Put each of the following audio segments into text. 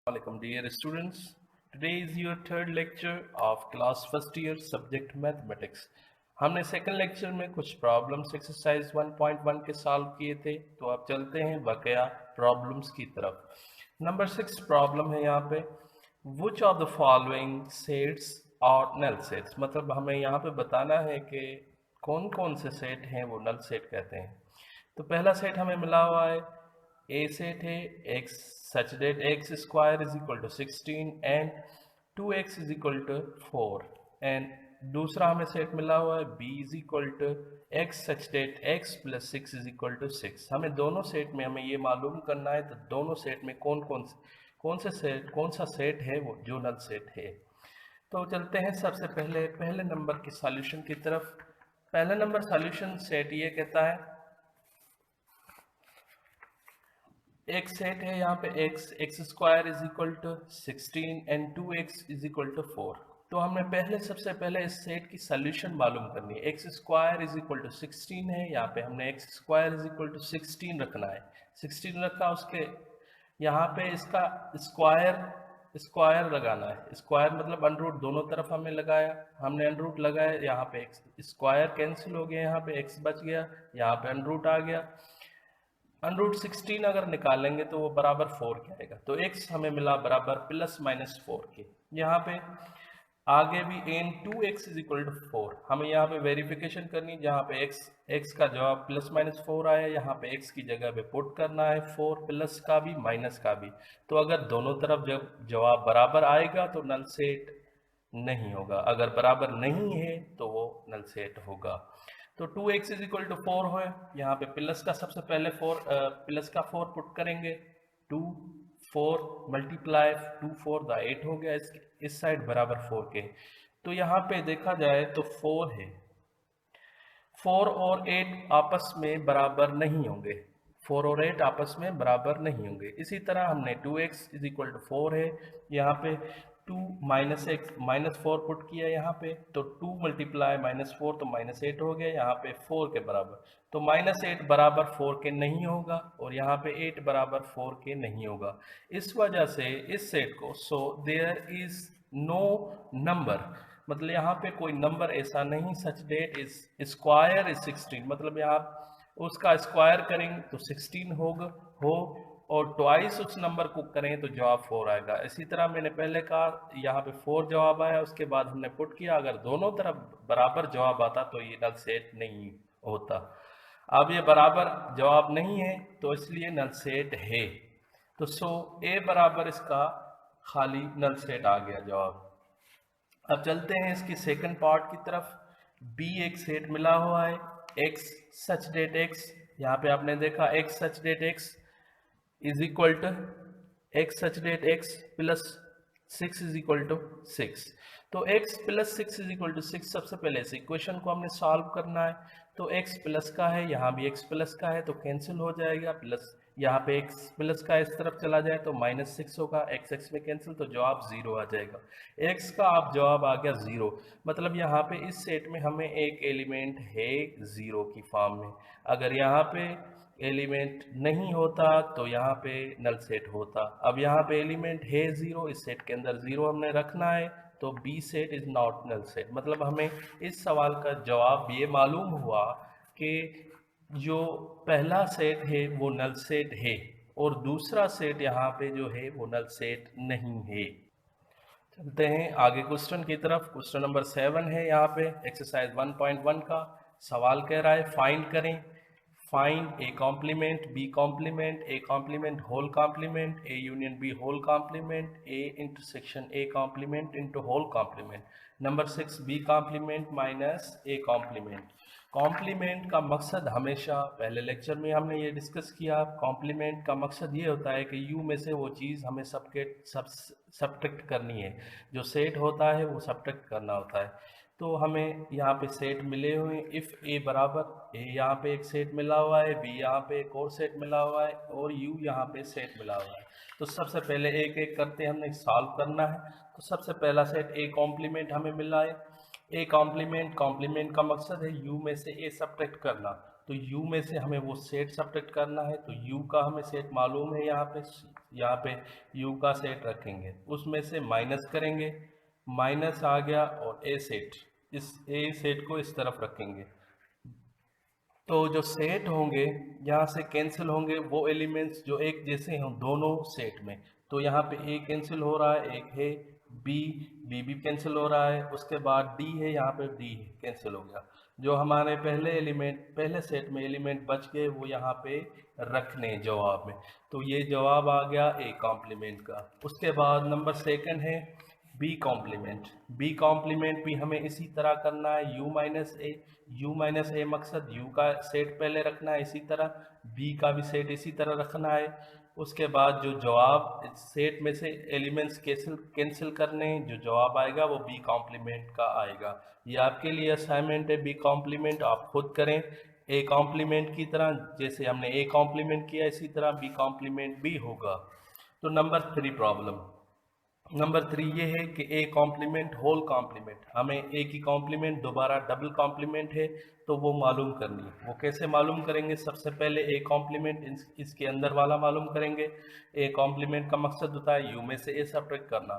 Welcome dear students. Today is your third lecture of class first year subject mathematics. हमने second lecture में कुछ problems exercise 1.1 के solve किए थे, तो अब चलते हैं बकाया प्रॉब्लम्स की तरफ। नंबर 6 प्रॉब्लम है यहाँ पे, which of the following sets are null sets, मतलब हमें यहाँ पे बताना है कि कौन कौन से सेट हैं वो नल सेट कहते हैं। तो पहला सेट हमें मिला हुआ है, ए सेट है x such that x square is equal to 16 and 2x is equal to 4, and दूसरा हमें सेट मिला हुआ है b is equal to x such that x plus 6 is equal to 6। हमें दोनों सेट में हमें ये मालूम करना है, तो दोनों सेट में कौन सा सेट है वो जो नल सेट है। तो चलते हैं सबसे पहले नंबर के सॉल्यूशन की तरफ। पहला नंबर सॉल्यूशन सेट ये कहता है, एक सेट है यहाँ पे X square is equal to 16 and 2x is equal to 4। तो हमें सबसे पहले इस सेट की सोल्यूशन मालूम करनी है। X square is equal to 16 है, यहाँ पे हमने X square is equal to 16 रखना है। 16 रखा, उसके यहाँ पे इसका स्क्वायर लगाना है। स्क्वायर मतलब अंडरूट दोनों तरफ हमें लगाया, हमने अंडरूट लगाया, यहाँ पे एक्स स्क्वायर कैंसिल हो गया, यहाँ पे एक्स बच गया, यहाँ पे अंडरूट आ गया। अंडरूट 16 अगर निकालेंगे तो वो बराबर 4 के आएगा, तो x हमें मिला बराबर प्लस माइनस 4 के। यहाँ पे आगे भी N 2x is equal to 4, हमें यहाँ पे वेरिफिकेशन करनी, जहाँ पे x का जवाब प्लस माइनस 4 आया, यहाँ पे x की जगह पे पुट करना है 4, प्लस का भी माइनस का भी। तो अगर दोनों तरफ जब जवाब बराबर आएगा तो नल सेट नहीं होगा, अगर बराबर नहीं है तो वो नल सेट होगा। तो 2x इज इक्वल टू 4 हो, यहाँ पे प्लस का सबसे पहले प्लस का 4 पुट करेंगे, 2 4 मल्टीप्लाई 2 4 द 8 हो गया, इस साइड बराबर 4 के। तो यहाँ पे देखा जाए तो 4 है, 4 और 8 आपस में बराबर नहीं होंगे, 4 और 8 आपस में बराबर नहीं होंगे। इसी तरह हमने 2x इज इक्वल टू 4 है, यहाँ पे 2 माइनस 4 पुट किया यहाँ पे, तो 2 मल्टीप्लाई माइनस 4 तो माइनस 8 हो गया, यहाँ पे 4 के बराबर। तो माइनस 8 बराबर 4 के नहीं होगा, और यहाँ पे 8 बराबर 4 के नहीं होगा। इस वजह से इस सेट को so there is no number, मतलब यहाँ पे कोई नंबर ऐसा नहीं, such that is square is 16, मतलब यहाँ उसका स्क्वायर करेंगे तो 16 हो और ट्वाइस उस नंबर को करें तो जवाब 4 आएगा। इसी तरह मैंने पहले कहा, यहाँ पे 4 जवाब आया, उसके बाद हमने पुट किया, अगर दोनों तरफ बराबर जवाब आता तो ये नल सेट नहीं होता। अब ये बराबर जवाब नहीं है तो इसलिए नल सेट है, तो सो ए बराबर इसका खाली नल सेट आ गया जवाब। अब चलते हैं इसकी सेकंड पार्ट की तरफ। बी एक सेट मिला हुआ है, एक्स सच डेट एक्स, यहाँ पे आपने देखा X such that X is equal to X such that X plus 6 is equal to 6। तो x plus 6 is equal to 6, सबसे पहले इस इक्वेशन को हमने सॉल्व करना है। तो x प्लस का है, यहाँ भी x प्लस का है, तो कैंसिल हो जाएगा, प्लस यहाँ पे x प्लस का इस तरफ चला जाए तो माइनस 6 होगा, x में कैंसिल, तो जवाब 0 आ जाएगा। x का आप जवाब आ गया 0, मतलब यहाँ पे इस सेट में हमें एक एलिमेंट है 0 की फॉर्म में। अगर यहाँ पे एलिमेंट नहीं होता तो यहाँ पे नल सेट होता। अब यहाँ पे एलिमेंट है 0, इस सेट के अंदर 0 हमने रखना है, तो B set is not null set. मतलब हमें इस सवाल का जवाब ये मालूम हुआ कि जो पहला सेट है वो नल सेट है, और दूसरा सेट यहाँ पे जो है वो नल सेट नहीं है। चलते हैं आगे क्वेश्चन की तरफ। क्वेश्चन नंबर 7 है, यहाँ पे एक्सरसाइज 1.1 का सवाल कह रहा है, फाइंड करें, find A complement B complement A complement whole complement A union B whole complement A intersection A complement into whole complement. Number 6 B complement minus A complement. Complement का मकसद हमेशा, पहले लेक्चर में हमने ये डिस्कस किया, complement का मकसद ये होता है कि यू में से वो चीज़ हमें सब्ट्रैक्ट करनी है, जो सेट होता है वो सब्ट्रैक्ट करना होता है। तो हमें यहाँ पे सेट मिले हुए हैं, इफ़ ए बराबर ए, यहाँ पे एक सेट मिला हुआ है, बी यहाँ पे एक और सेट मिला हुआ है, और यू यहाँ पे सेट मिला हुआ है। तो सबसे पहले एक एक करते हमने सॉल्व करना है। तो सबसे पहला सेट ए कॉम्प्लीमेंट हमें मिला है, ए कॉम्प्लीमेंट का मकसद है यू में से ए सब्ट्रैक्ट करना, तो यू में से हमें वो सेट सब्ट्रैक्ट करना है। तो यू का हमें सेट मालूम है यहाँ पे यहाँ पे u का सेट रखेंगे, उसमें से माइनस करेंगे, माइनस आ गया, और a सेट, इस a सेट को इस तरफ रखेंगे। तो जो सेट होंगे यहाँ से कैंसिल होंगे वो एलिमेंट्स जो एक जैसे हों दोनों सेट में। तो यहाँ पे a कैंसिल हो रहा है, एक है b, b भी कैंसिल हो रहा है, उसके बाद d है, यहाँ पे d है, कैंसिल हो गया। जो हमारे पहले एलिमेंट, पहले सेट में एलिमेंट बच गए वो यहाँ पे रखने जवाब में। तो ये जवाब आ गया a कॉम्प्लीमेंट का। उसके बाद नंबर सेकंड है बी कॉम्प्लीमेंट। बी कॉम्प्लीमेंट भी हमें इसी तरह करना है, u माइनस ए, u माइनस ए मकसद u का सेट पहले रखना है, इसी तरह b का भी सेट इसी तरह रखना है। उसके बाद जो जवाब सेट में से एलिमेंट्स कैंसिल करने हैं, जो जवाब आएगा वो बी कॉम्प्लीमेंट का आएगा। ये आपके लिए असाइनमेंट है, बी कॉम्प्लीमेंट आप खुद करें ए कॉम्प्लीमेंट की तरह, जैसे हमने ए कॉम्प्लीमेंट किया इसी तरह बी कॉम्प्लीमेंट भी होगा। तो नंबर 3 प्रॉब्लम, नंबर 3 ये है कि ए कॉम्प्लीमेंट होल कॉम्प्लीमेंट, हमें ए की कॉम्प्लीमेंट दोबारा डबल कॉम्प्लीमेंट है तो वो मालूम करनी है। वो कैसे मालूम करेंगे, सबसे पहले ए कॉम्प्लीमेंट इसके अंदर वाला मालूम करेंगे। ए कॉम्प्लीमेंट का मकसद होता है यू में से ए सब्ट्रैक्ट करना।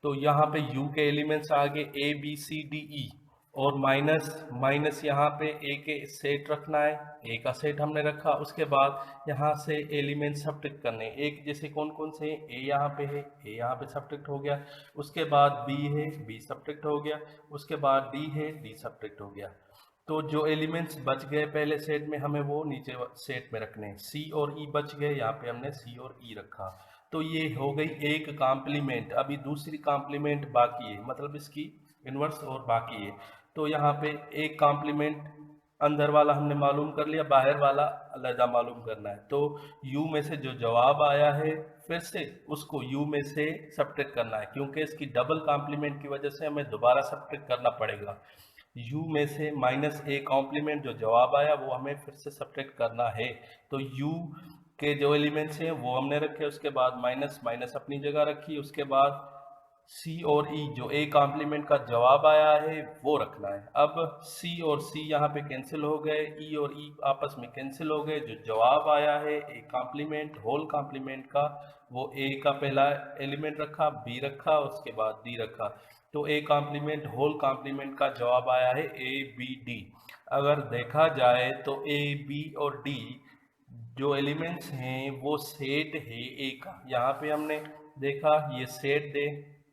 तो यहाँ पे यू के एलिमेंट्स आगे A B C D E, और माइनस माइनस यहाँ पे ए के सेट रखना है, ए का सेट हमने रखा। उसके बाद यहाँ से एलिमेंट सब्ट्रैक्ट करने, एक जैसे कौन कौन से, ए यहाँ पे है, ए यहाँ पे सब्ट्रैक्ट हो गया। उसके बाद बी है, बी सब्ट्रैक्ट हो गया। उसके बाद डी है, डी सब्ट्रैक्ट हो गया। तो जो एलिमेंट्स बच गए पहले सेट में हमें वो नीचे सेट में रखने, सी और ई बच गए, यहाँ पे हमने सी और ई रखा। तो ये हो गई एक कॉम्प्लीमेंट। अभी दूसरी कॉम्प्लीमेंट बाकी है, मतलब इसकी इन्वर्स और बाकी है। तो यहाँ पे एक कॉम्प्लीमेंट अंदर वाला हमने मालूम कर लिया, बाहर वाला अलहदा मालूम करना है। तो u में से जो जवाब आया है फिर से उसको u में से सब्ट्रैक्ट करना है, क्योंकि इसकी डबल कॉम्प्लीमेंट की वजह से हमें दोबारा सब्ट्रैक्ट करना पड़ेगा। u में से माइनस ए कॉम्प्लीमेंट जो जवाब आया वो हमें फिर से सब्ट्रैक्ट करना है। तो u के जो एलिमेंट्स हैं वो हमने रखे, उसके बाद माइनस माइनस अपनी जगह रखी, उसके बाद सी और ई जो ए कॉम्प्लीमेंट का जवाब आया है वो रखना है। अब सी और सी यहाँ पे कैंसिल हो गए, ई और ई आपस में कैंसिल हो गए। जो जवाब आया है ए कॉम्प्लीमेंट होल कॉम्प्लीमेंट का, वो ए का पहला एलिमेंट रखा, बी रखा, उसके बाद डी रखा। तो ए कॉम्प्लीमेंट होल कॉम्प्लीमेंट का जवाब आया है ए बी डी। अगर देखा जाए तो ए बी और डी जो एलिमेंट्स हैं वो सेट है ए का। यहाँ पे हमने देखा ये सेट दे,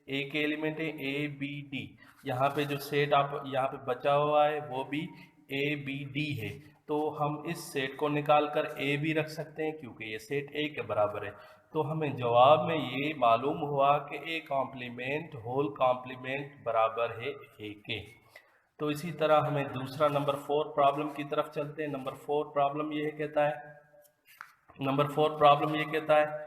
ए के एलिमेंट है ए बी डी, यहाँ पे जो सेट आप यहाँ पे बचा हुआ है वो भी ए बी डी है। तो हम इस सेट को निकाल कर ए भी रख सकते हैं क्योंकि ये सेट ए के बराबर है। तो हमें जवाब में ये मालूम हुआ कि ए कॉम्प्लीमेंट होल कॉम्प्लीमेंट बराबर है ए के। तो इसी तरह हमें दूसरा नंबर 4 प्रॉब्लम की तरफ चलते हैं। नंबर 4 प्रॉब्लम ये कहता है, नंबर 4 प्रॉब्लम ये कहता है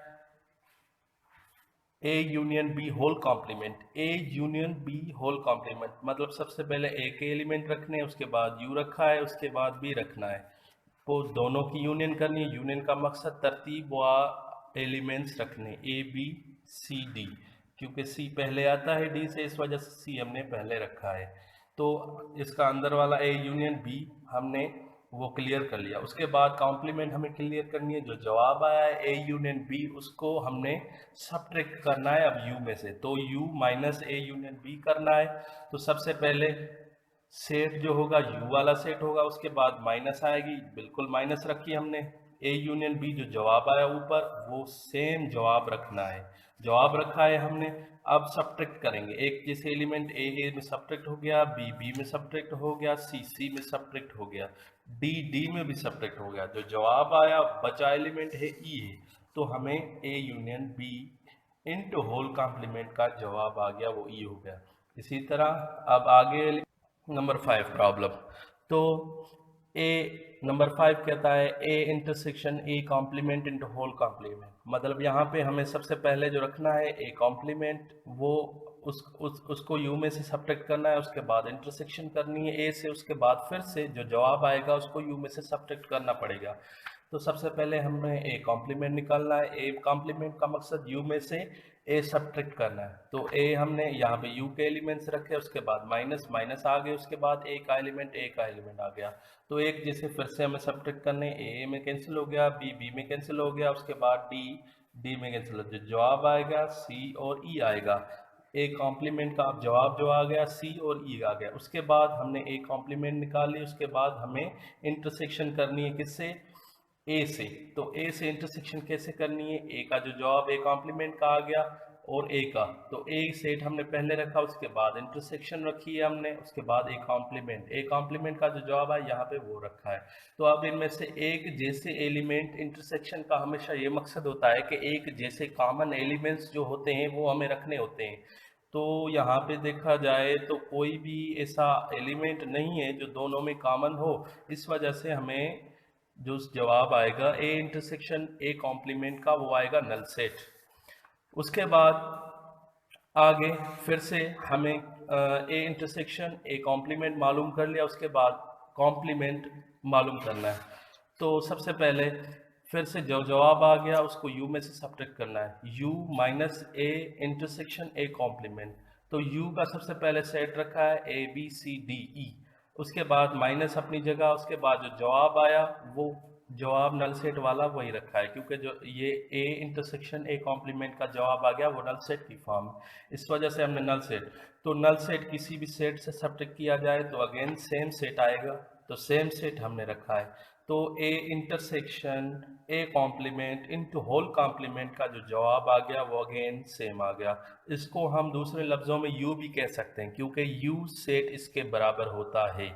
A union B whole complement. A union B whole complement मतलब सबसे पहले ए के एलिमेंट रखने हैं, उसके बाद यू रखा है, उसके बाद बी रखना है। तो दोनों की यूनियन करनी है। यूनियन का मकसद तरतीब व एलिमेंट्स रखने, ए बी सी डी, क्योंकि सी पहले आता है डी से, इस वजह से सी हमने पहले रखा है। तो इसका अंदर वाला ए यूनियन बी हमने वो क्लियर कर लिया। उसके बाद कॉम्प्लीमेंट हमें क्लियर करनी है। जो जवाब आया है ए यूनियन बी उसको हमने सब्ट्रैक्ट करना है अब यू में से। तो U minus A union B करना है। तो सबसे पहले सेट जो होगा यू वाला सेट होगा, उसके बाद माइनस आएगी, बिल्कुल माइनस रखी हमने। ए यूनियन बी जो जवाब आया ऊपर वो सेम जवाब रखना है, जवाब रखा है हमने। अब सब्ट्रैक्ट करेंगे, एक जैसे एलिमेंट ए में सब्ट्रैक्ट हो गया, बी बी में सब्ट्रैक्ट हो गया, सी सी में सब्ट्रैक्ट हो गया, डी डी में भी सब्ट्रैक्ट हो गया। जो जवाब आया बचा एलिमेंट है ई है, तो हमें A union B into whole complement का जवाब आ गया, वो ई हो गया। इसी तरह अब आगे नंबर 5 प्रॉब्लम। तो ए नंबर 5 कहता है A intersection A complement into whole complement. मतलब यहाँ पे हमें सबसे पहले जो रखना है ए कॉम्प्लीमेंट, वो उसको यू में से सब्ट्रैक्ट करना है, उसके बाद इंटरसेक्शन करनी है ए से, उसके बाद फिर से जो जवाब आएगा उसको यू में से सब्ट्रैक्ट करना पड़ेगा। तो सबसे पहले हमें ए कॉम्प्लीमेंट निकालना है। ए कॉम्प्लीमेंट का मकसद यू में से ए सब्ट्रैक्ट करना है। तो ए हमने यहाँ पे यू के एलिमेंट्स रखे, उसके बाद माइनस माइनस आ गए, उसके बाद ए का एलिमेंट आ गया। तो एक जैसे फिर से हमें सब्ट्रैक्ट करने, ए में कैंसिल हो गया, बी बी में कैंसिल हो गया, उसके बाद डी डी में कैंसिल, जो जवाब आएगा सी और ई आएगा। ए कॉम्प्लीमेंट का अब जवाब जो आ गया सी और ई आ गया। उसके बाद हमने ए कॉम्प्लीमेंट निकाल ली, उसके बाद हमें इंटरसेक्शन करनी है किससे, ए से। तो ए से इंटरसेक्शन कैसे करनी है, ए का जो जवाब ए कॉम्प्लीमेंट का आ गया और ए का, तो ए सेट हमने पहले रखा, उसके बाद इंटरसेक्शन रखी है हमने, उसके बाद ए कॉम्प्लीमेंट का जो जवाब है यहाँ पे वो रखा है। तो अब इनमें से एक जैसे एलिमेंट, इंटरसेक्शन का हमेशा ये मकसद होता है कि एक जैसे कॉमन एलिमेंट्स जो होते हैं वो हमें रखने होते हैं। तो यहाँ पे देखा जाए तो कोई भी ऐसा एलिमेंट नहीं है जो दोनों में कॉमन हो, इस वजह से हमें जो जवाब आएगा ए इंटरसेक्शन ए कॉम्प्लीमेंट का वो आएगा नल सेट। उसके बाद आगे फिर से हमें ए इंटरसेक्शन ए कॉम्प्लीमेंट मालूम कर लिया, उसके बाद कॉम्प्लीमेंट मालूम करना है। तो सबसे पहले फिर से जो जवाब आ गया उसको u में से सब्ट्रैक्ट करना है, u minus A intersection A complement. तो u का सबसे पहले सेट रखा है A B C D E, उसके बाद माइनस अपनी जगह, उसके बाद जो जवाब आया वो जवाब नल सेट वाला वही रखा है, क्योंकि जो ये ए इंटरसेक्शन ए कॉम्प्लीमेंट का जवाब आ गया वो नल सेट की फॉर्म, इस वजह से हमने नल सेट। तो नल सेट किसी भी सेट से सब्ट्रैक्ट किया जाए तो अगेन सेम सेट आएगा, तो सेम सेट हमने रखा है। तो A intersection A complement into whole complement का जो जवाब आ गया वो अगेन सेम आ गया। इसको हम दूसरे लफ्ज़ों में यू भी कह सकते हैं, क्योंकि यू सेट इसके बराबर होता है।